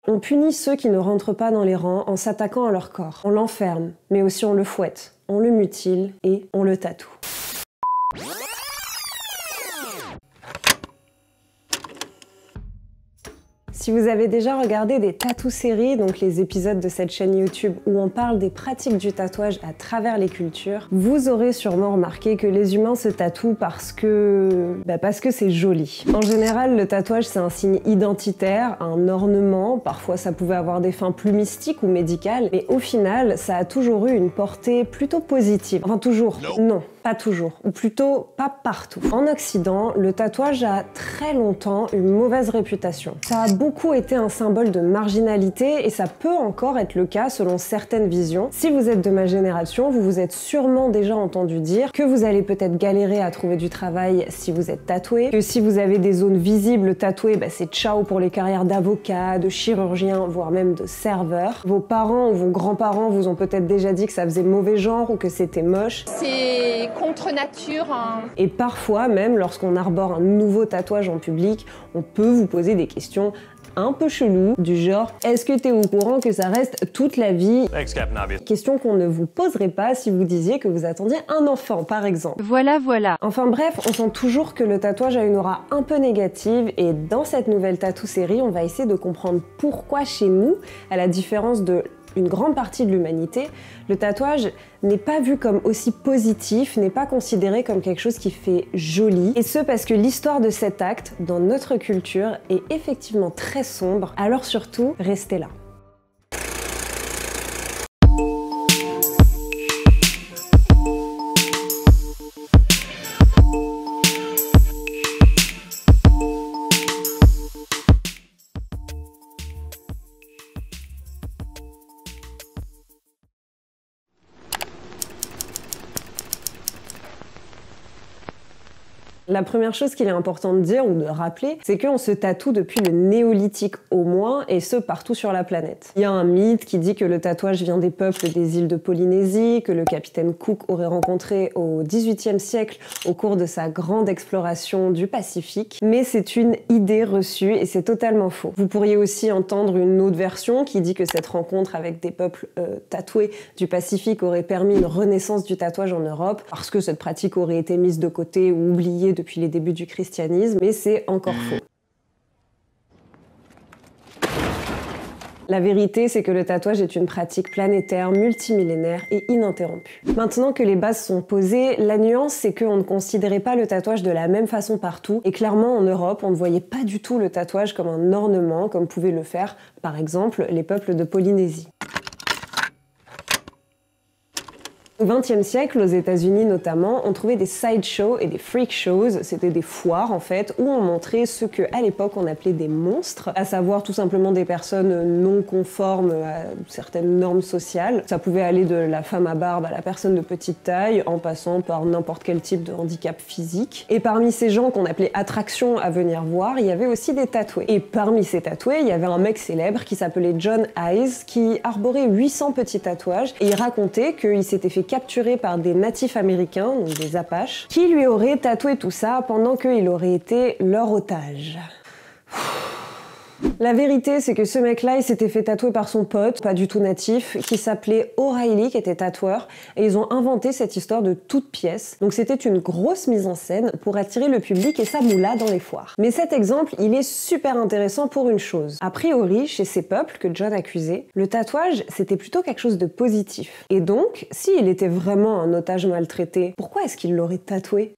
On punit ceux qui ne rentrent pas dans les rangs en s'attaquant à leur corps. On l'enferme, mais aussi on le fouette, on le mutile et on le tatoue. Si vous avez déjà regardé des tatou-séries, donc les épisodes de cette chaîne YouTube où on parle des pratiques du tatouage à travers les cultures, vous aurez sûrement remarqué que les humains se tatouent parce que c'est joli. En général, le tatouage c'est un signe identitaire, un ornement, parfois ça pouvait avoir des fins plus mystiques ou médicales, mais au final, ça a toujours eu une portée plutôt positive. Enfin toujours, non. Pas toujours, ou plutôt pas partout. En Occident, le tatouage a très longtemps une mauvaise réputation. Ça a beaucoup été un symbole de marginalité et ça peut encore être le cas selon certaines visions. Si vous êtes de ma génération, vous vous êtes sûrement déjà entendu dire que vous allez peut-être galérer à trouver du travail si vous êtes tatoué, que si vous avez des zones visibles tatouées, c'est ciao pour les carrières d'avocat, de chirurgien, voire même de serveur. Vos parents ou vos grands-parents vous ont peut-être déjà dit que ça faisait mauvais genre ou que c'était moche. C'est contre nature. Et parfois, même lorsqu'on arbore un nouveau tatouage en public, on peut vous poser des questions un peu chelou, du genre « Est-ce que t'es au courant que ça reste toute la vie ?» Question qu'on ne vous poserait pas si vous disiez que vous attendiez un enfant, par exemple. Voilà. Enfin bref, on sent toujours que le tatouage a une aura un peu négative et dans cette nouvelle tatou-série, on va essayer de comprendre pourquoi chez nous, à la différence de une grande partie de l'humanité, le tatouage n'est pas vu comme aussi positif, n'est pas considéré comme quelque chose qui fait joli. Et ce parce que l'histoire de cet acte, dans notre culture, est effectivement très sombre, alors surtout, restez là. La première chose qu'il est important de dire ou de rappeler, c'est qu'on se tatoue depuis le néolithique au moins, et ce partout sur la planète. Il y a un mythe qui dit que le tatouage vient des peuples des îles de Polynésie, que le capitaine Cook aurait rencontré au XVIIIe siècle au cours de sa grande exploration du Pacifique, mais c'est une idée reçue et c'est totalement faux. Vous pourriez aussi entendre une autre version qui dit que cette rencontre avec des peuples tatoués du Pacifique aurait permis une renaissance du tatouage en Europe, parce que cette pratique aurait été mise de côté ou oubliée depuis les débuts du christianisme, mais c'est encore faux. La vérité, c'est que le tatouage est une pratique planétaire, multimillénaire et ininterrompue. Maintenant que les bases sont posées, la nuance, c'est qu'on ne considérait pas le tatouage de la même façon partout, et clairement en Europe, on ne voyait pas du tout le tatouage comme un ornement, comme pouvaient le faire, par exemple, les peuples de Polynésie. Au XXe siècle, aux États-Unis notamment, on trouvait des sideshows et des freak shows, c'était des foires en fait, où on montrait ce que à l'époque on appelait des monstres, à savoir tout simplement des personnes non conformes à certaines normes sociales. Ça pouvait aller de la femme à barbe à la personne de petite taille, en passant par n'importe quel type de handicap physique. Et parmi ces gens qu'on appelait attractions à venir voir, il y avait aussi des tatoués. Et parmi ces tatoués, il y avait un mec célèbre qui s'appelait John Hayes, qui arborait 800 petits tatouages, et il racontait qu'il s'était fait capturé par des natifs américains, donc des Apaches, qui lui auraient tatoué tout ça pendant qu'il aurait été leur otage. La vérité, c'est que ce mec-là, il s'était fait tatouer par son pote, pas du tout natif, qui s'appelait O'Reilly, qui était tatoueur, et ils ont inventé cette histoire de toute pièce. Donc c'était une grosse mise en scène pour attirer le public et sa moula dans les foires. Mais cet exemple, il est super intéressant pour une chose. A priori, chez ces peuples que John accusait, le tatouage, c'était plutôt quelque chose de positif. Et donc, s'il était vraiment un otage maltraité, pourquoi est-ce qu'il l'aurait tatoué ?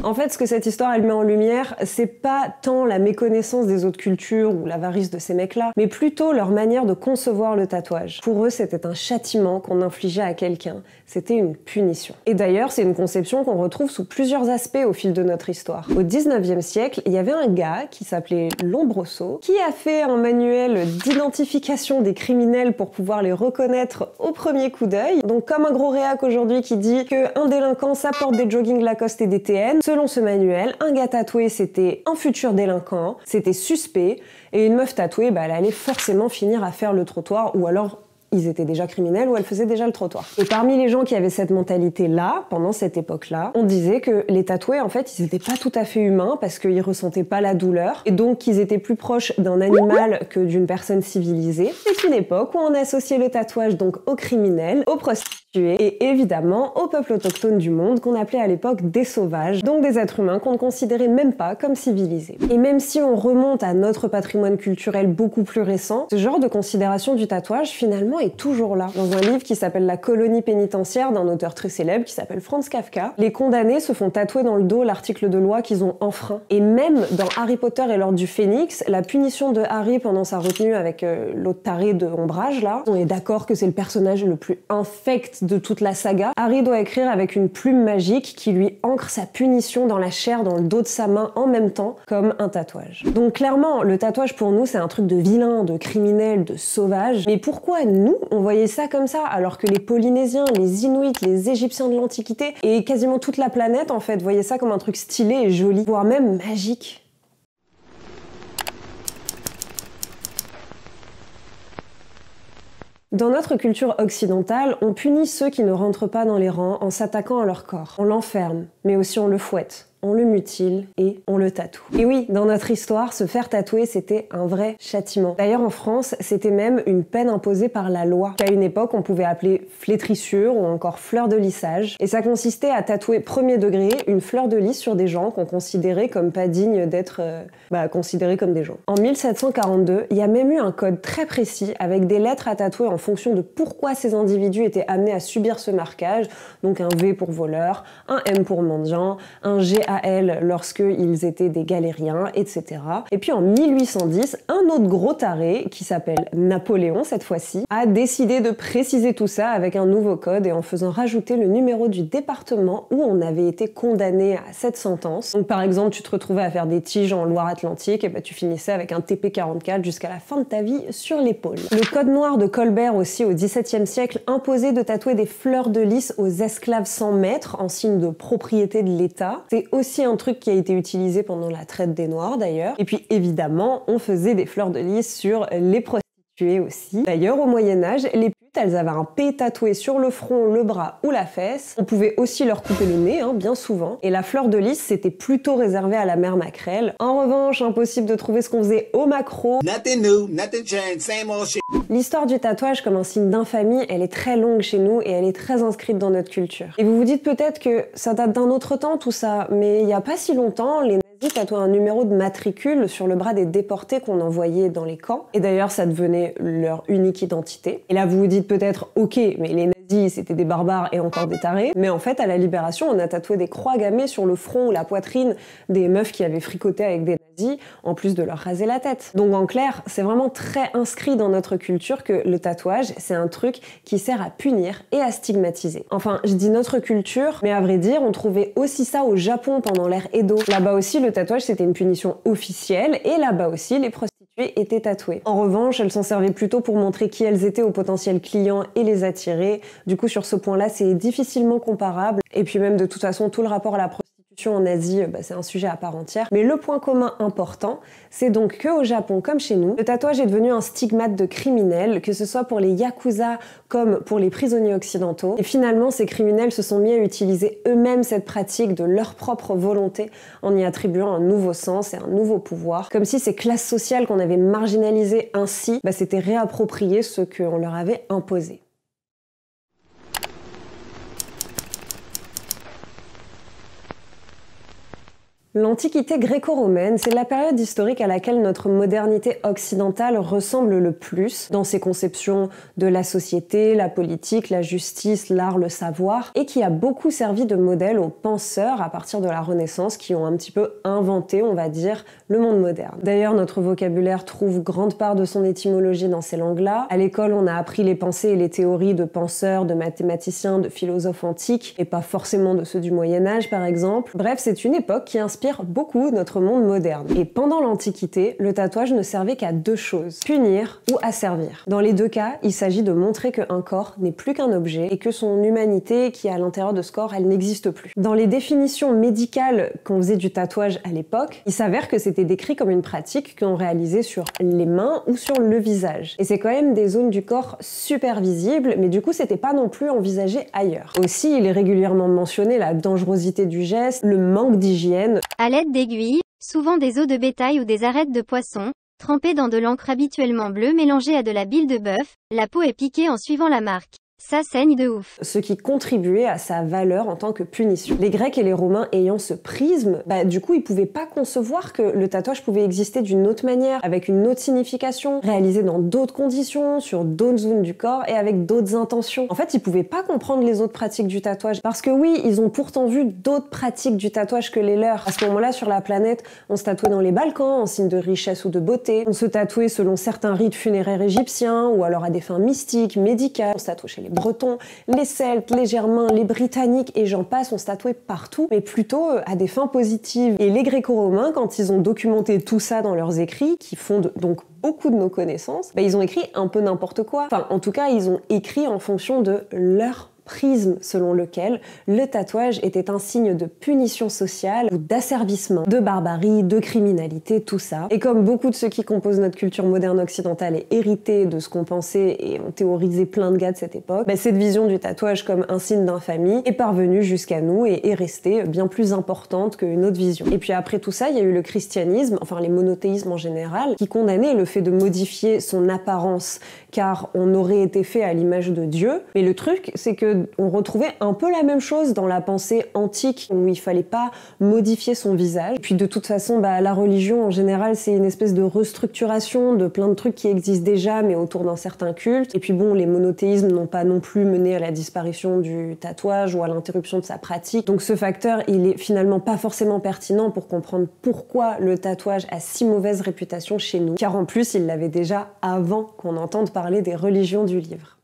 En fait, ce que cette histoire elle met en lumière, c'est pas tant la méconnaissance des autres cultures ou l'avarice de ces mecs-là, mais plutôt leur manière de concevoir le tatouage. Pour eux, c'était un châtiment qu'on infligeait à quelqu'un, c'était une punition. Et d'ailleurs, c'est une conception qu'on retrouve sous plusieurs aspects au fil de notre histoire. Au 19e siècle, il y avait un gars qui s'appelait Lombroso, qui a fait un manuel d'identification des criminels pour pouvoir les reconnaître au premier coup d'œil. Donc comme un gros réac aujourd'hui qui dit qu'un délinquant, ça porte des jogging Lacoste et des TN, selon ce manuel, un gars tatoué, c'était un futur délinquant, c'était suspect, et une meuf tatouée, elle allait forcément finir à faire le trottoir ou alors ils étaient déjà criminels ou elles faisaient déjà le trottoir. Et parmi les gens qui avaient cette mentalité-là, pendant cette époque-là, on disait que les tatoués, en fait, ils étaient pas tout à fait humains parce qu'ils ressentaient pas la douleur et donc qu'ils étaient plus proches d'un animal que d'une personne civilisée. C'est une époque où on associait le tatouage donc aux criminels, aux prostituées et évidemment au peuple autochtone du monde qu'on appelait à l'époque des sauvages, donc des êtres humains qu'on ne considérait même pas comme civilisés. Et même si on remonte à notre patrimoine culturel beaucoup plus récent, ce genre de considération du tatouage finalement est toujours là. Dans un livre qui s'appelle La colonie pénitentiaire d'un auteur très célèbre qui s'appelle Franz Kafka, les condamnés se font tatouer dans le dos l'article de loi qu'ils ont enfreint. Et même dans Harry Potter et l'Ordre du Phénix, la punition de Harry pendant sa retenue avec l'autre taré de Ombrage là, on est d'accord que c'est le personnage le plus infect de toute la saga. Harry doit écrire avec une plume magique qui lui ancre sa punition dans la chair, dans le dos de sa main en même temps, comme un tatouage. Donc clairement, le tatouage pour nous, c'est un truc de vilain, de criminel, de sauvage. Mais pourquoi nous, on voyait ça comme ça, alors que les Polynésiens, les Inuits, les Égyptiens de l'Antiquité, et quasiment toute la planète, en fait, voyaient ça comme un truc stylé et joli, voire même magique? Dans notre culture occidentale, on punit ceux qui ne rentrent pas dans les rangs en s'attaquant à leur corps. On l'enferme, mais aussi on le fouette, on le mutile et on le tatoue. Et oui, dans notre histoire, se faire tatouer, c'était un vrai châtiment. D'ailleurs, en France, c'était même une peine imposée par la loi, qu'à une époque, on pouvait appeler flétrissure ou encore fleur de lissage. Et ça consistait à tatouer premier degré une fleur de lys sur des gens qu'on considérait comme pas dignes d'être considérés comme des gens. En 1742, il y a même eu un code très précis avec des lettres à tatouer en fonction de pourquoi ces individus étaient amenés à subir ce marquage. Donc un V pour voleur, un M pour mendiant, un G à L lorsqu'ils étaient des galériens, etc. Et puis en 1810, un autre gros taré, qui s'appelle Napoléon cette fois-ci, a décidé de préciser tout ça avec un nouveau code et en faisant rajouter le numéro du département où on avait été condamné à cette sentence. Donc par exemple, tu te retrouvais à faire des tiges en Loire-Atlantique, et bah tu finissais avec un TP44 jusqu'à la fin de ta vie sur l'épaule. Le code noir de Colbert aussi au XVIIe siècle imposait de tatouer des fleurs de lys aux esclaves sans maître en signe de propriété de l'État. C'est aussi un truc qui a été utilisé pendant la traite des Noirs d'ailleurs. Et puis évidemment, on faisait des fleurs de lys sur les prostituées aussi. D'ailleurs, au Moyen-Âge, les putes, elles avaient un P tatoué sur le front, le bras ou la fesse. On pouvait aussi leur couper le nez, bien souvent. Et la fleur de lys, c'était plutôt réservé à la mère maquerelle. En revanche, impossible de trouver ce qu'on faisait au maquereau. Nothing new, nothing changed, same old shit. L'histoire du tatouage comme un signe d'infamie, elle est très longue chez nous et elle est très inscrite dans notre culture. Et vous vous dites peut-être que ça date d'un autre temps tout ça, mais il n'y a pas si longtemps, les nazis tatouaient un numéro de matricule sur le bras des déportés qu'on envoyait dans les camps. Et d'ailleurs, ça devenait leur unique identité. Et là, vous vous dites peut-être, ok, mais les nazis, c'était des barbares et encore des tarés. Mais en fait, à la Libération, on a tatoué des croix gammées sur le front ou la poitrine des meufs qui avaient fricoté avec des nazis, en plus de leur raser la tête. Donc en clair, c'est vraiment très inscrit dans notre culture que le tatouage, c'est un truc qui sert à punir et à stigmatiser. Enfin, je dis notre culture, mais à vrai dire, on trouvait aussi ça au Japon pendant l'ère Edo. Là-bas aussi, le tatouage, c'était une punition officielle, et là-bas aussi, les prostituées étaient tatouées. En revanche, elles s'en servaient plutôt pour montrer qui elles étaient aux potentiels clients et les attirer. Du coup, sur ce point-là, c'est difficilement comparable. Et puis même, de toute façon, tout le rapport à la prostitution en Asie, c'est un sujet à part entière. Mais le point commun important, c'est donc qu'au Japon, comme chez nous, le tatouage est devenu un stigmate de criminel, que ce soit pour les yakuza comme pour les prisonniers occidentaux. Et finalement, ces criminels se sont mis à utiliser eux-mêmes cette pratique de leur propre volonté en y attribuant un nouveau sens et un nouveau pouvoir. Comme si ces classes sociales qu'on avait marginalisées ainsi, s'étaient réappropriées ce qu'on leur avait imposé. L'Antiquité gréco-romaine, c'est la période historique à laquelle notre modernité occidentale ressemble le plus dans ses conceptions de la société, la politique, la justice, l'art, le savoir, et qui a beaucoup servi de modèle aux penseurs à partir de la Renaissance qui ont un petit peu inventé, on va dire, le monde moderne. D'ailleurs, notre vocabulaire trouve grande part de son étymologie dans ces langues-là. À l'école, on a appris les pensées et les théories de penseurs, de mathématiciens, de philosophes antiques, et pas forcément de ceux du Moyen-Âge, par exemple. Bref, c'est une époque qui inspire beaucoup notre monde moderne. Et pendant l'Antiquité, le tatouage ne servait qu'à deux choses, punir ou asservir. Dans les deux cas, il s'agit de montrer qu'un corps n'est plus qu'un objet et que son humanité qui est à l'intérieur de ce corps, elle n'existe plus. Dans les définitions médicales qu'on faisait du tatouage à l'époque, il s'avère que c'était c'était décrit comme une pratique qu'on réalisait sur les mains ou sur le visage. Et c'est quand même des zones du corps super visibles, mais du coup c'était pas non plus envisagé ailleurs. Aussi, il est régulièrement mentionné la dangerosité du geste, le manque d'hygiène. À l'aide d'aiguilles, souvent des os de bétail ou des arêtes de poisson, trempées dans de l'encre habituellement bleue mélangée à de la bile de bœuf, la peau est piquée en suivant la marque. Ça saigne de ouf. Ce qui contribuait à sa valeur en tant que punition. Les Grecs et les Romains ayant ce prisme, du coup ils pouvaient pas concevoir que le tatouage pouvait exister d'une autre manière, avec une autre signification, réalisé dans d'autres conditions, sur d'autres zones du corps et avec d'autres intentions. En fait, ils pouvaient pas comprendre les autres pratiques du tatouage, parce que oui, ils ont pourtant vu d'autres pratiques du tatouage que les leurs. À ce moment-là, sur la planète, on se tatouait dans les Balkans en signe de richesse ou de beauté, on se tatouait selon certains rites funéraires égyptiens, ou alors à des fins mystiques, médicales, on se tatouait chez les Bretons, les Celtes, les Germains, les Britanniques et j'en passe, on se tatouait partout, mais plutôt à des fins positives. Et les Gréco-Romains, quand ils ont documenté tout ça dans leurs écrits, qui fondent donc beaucoup de nos connaissances, ils ont écrit un peu n'importe quoi. Enfin, en tout cas, ils ont écrit en fonction de leur prisme selon lequel le tatouage était un signe de punition sociale ou d'asservissement, de barbarie, de criminalité, tout ça. Et comme beaucoup de ceux qui composent notre culture moderne occidentale est héritée de ce qu'on pensait et ont théorisé plein de gars de cette époque, cette vision du tatouage comme un signe d'infamie est parvenue jusqu'à nous et est restée bien plus importante qu'une autre vision. Et puis après tout ça, il y a eu le christianisme, enfin les monothéismes en général, qui condamnaient le fait de modifier son apparence car on aurait été fait à l'image de Dieu. Mais le truc, c'est que on retrouvait un peu la même chose dans la pensée antique où il fallait pas modifier son visage. Et puis de toute façon, la religion en général, c'est une espèce de restructuration de plein de trucs qui existent déjà mais autour d'un certain culte. Et puis bon, les monothéismes n'ont pas non plus mené à la disparition du tatouage ou à l'interruption de sa pratique. Donc ce facteur, il est finalement pas forcément pertinent pour comprendre pourquoi le tatouage a si mauvaise réputation chez nous. Car en plus, il l'avait déjà avant qu'on entende parler des religions du livre.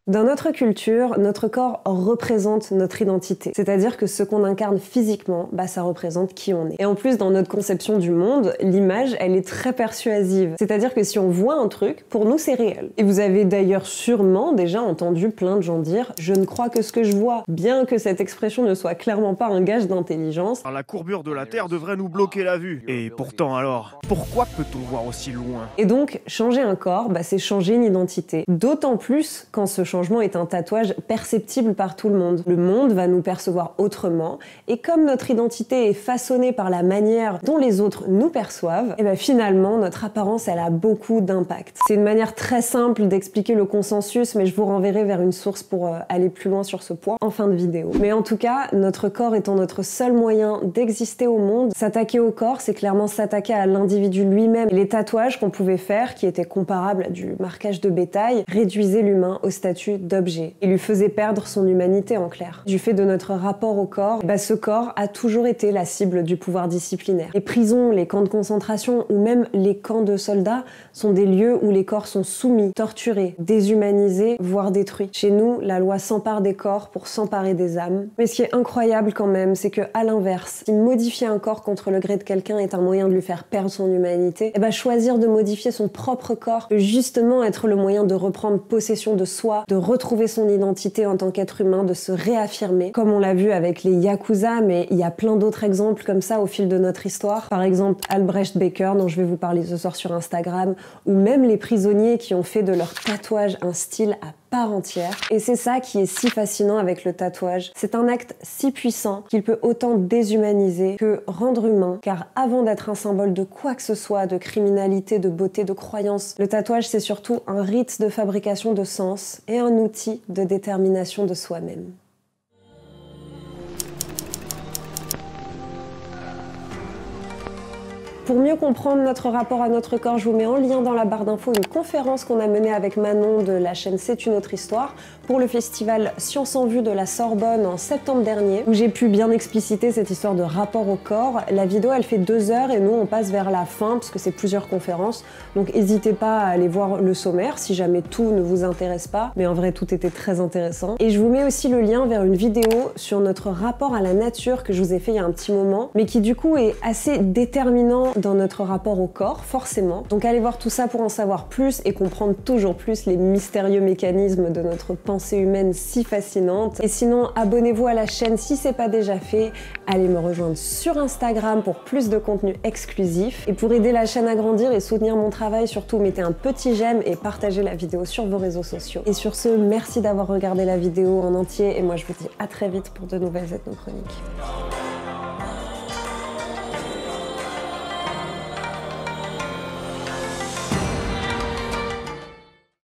Dans notre culture, notre corps représente notre identité. C'est-à-dire que ce qu'on incarne physiquement, ça représente qui on est. Et en plus, dans notre conception du monde, l'image, elle est très persuasive. C'est-à-dire que si on voit un truc, pour nous, c'est réel. Et vous avez d'ailleurs sûrement déjà entendu plein de gens dire « je ne crois que ce que je vois », bien que cette expression ne soit clairement pas un gage d'intelligence. La courbure de la Terre devrait nous bloquer la vue. Et pourtant alors, pourquoi peut-on voir aussi loin? Et donc, changer un corps, c'est changer une identité. D'autant plus quand ce changement est un tatouage perceptible par tout le monde. Le monde va nous percevoir autrement, et comme notre identité est façonnée par la manière dont les autres nous perçoivent, finalement, notre apparence, elle a beaucoup d'impact. C'est une manière très simple d'expliquer le consensus, mais je vous renverrai vers une source pour aller plus loin sur ce point en fin de vidéo. Mais en tout cas, notre corps étant notre seul moyen d'exister au monde, s'attaquer au corps, c'est clairement s'attaquer à l'individu lui-même. Les tatouages qu'on pouvait faire, qui étaient comparables à du marquage de bétail, réduisaient l'humain au statut d'objet et lui faisait perdre son humanité en clair. Du fait de notre rapport au corps, ce corps a toujours été la cible du pouvoir disciplinaire. Les prisons, les camps de concentration ou même les camps de soldats sont des lieux où les corps sont soumis, torturés, déshumanisés, voire détruits. Chez nous, la loi s'empare des corps pour s'emparer des âmes. Mais ce qui est incroyable quand même, c'est que à l'inverse, si modifier un corps contre le gré de quelqu'un est un moyen de lui faire perdre son humanité, choisir de modifier son propre corps peut justement être le moyen de reprendre possession de soi, de retrouver son identité en tant qu'être humain, de se réaffirmer, comme on l'a vu avec les Yakuza, mais il y a plein d'autres exemples comme ça au fil de notre histoire. Par exemple, Albrecht Becker, dont je vais vous parler ce soir sur Instagram, ou même les prisonniers qui ont fait de leur tatouage un style à part entière. Et c'est ça qui est si fascinant avec le tatouage. C'est un acte si puissant qu'il peut autant déshumaniser que rendre humain, car avant d'être un symbole de quoi que ce soit, de criminalité, de beauté, de croyance, le tatouage c'est surtout un rite de fabrication de sens et un outil de détermination de soi-même. Pour mieux comprendre notre rapport à notre corps, je vous mets en lien dans la barre d'infos une conférence qu'on a menée avec Manon de la chaîne C'est une autre histoire pour le festival Science en vue de la Sorbonne en septembre dernier, où j'ai pu bien expliciter cette histoire de rapport au corps. La vidéo, elle fait 2 heures et nous, on passe vers la fin parce que c'est plusieurs conférences. Donc n'hésitez pas à aller voir le sommaire si jamais tout ne vous intéresse pas. Mais en vrai, tout était très intéressant. Et je vous mets aussi le lien vers une vidéo sur notre rapport à la nature que je vous ai fait il y a un petit moment, mais qui du coup est assez déterminant dans notre rapport au corps, forcément. Donc allez voir tout ça pour en savoir plus et comprendre toujours plus les mystérieux mécanismes de notre pensée humaine si fascinante. Et sinon, abonnez-vous à la chaîne si c'est pas déjà fait. Allez me rejoindre sur Instagram pour plus de contenu exclusif. Et pour aider la chaîne à grandir et soutenir mon travail, surtout mettez un petit j'aime et partagez la vidéo sur vos réseaux sociaux. Et sur ce, merci d'avoir regardé la vidéo en entier et moi je vous dis à très vite pour de nouvelles ethnochroniques.